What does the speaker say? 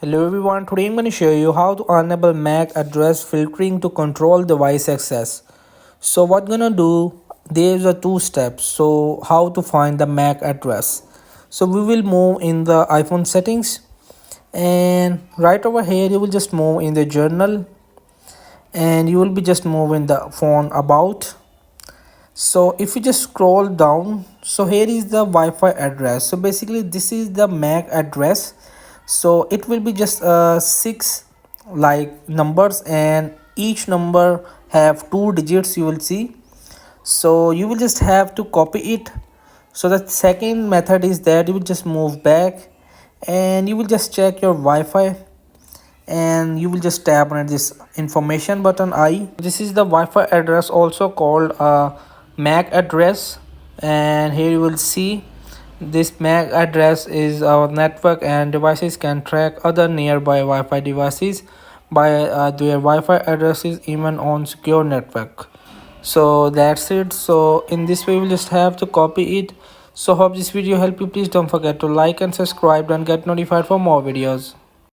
Hello everyone, today I'm going to show you how to enable MAC address filtering to control device access. So what gonna do, there's a two steps. So how to find the MAC address. So we will move in the iPhone settings, and right over here you will just move in the journal, and you will be just moving the phone about. So if you just scroll down, so here is the Wi-Fi address. So basically this is the MAC address. So it will be just six like numbers, and each number have two digits, you will see. So you will just have to copy it. So the second method is that you will just move back, and you will just check your Wi-Fi, and you will just tap on this information button. This is the Wi-Fi address, also called MAC address, and here you will see this MAC address is our network, and devices can track other nearby Wi-Fi devices by their Wi-Fi addresses even on secure network. So that's it. So in this way, we'll just have to copy it. So hope this video helped you. Please don't forget to like and subscribe and get notified for more videos.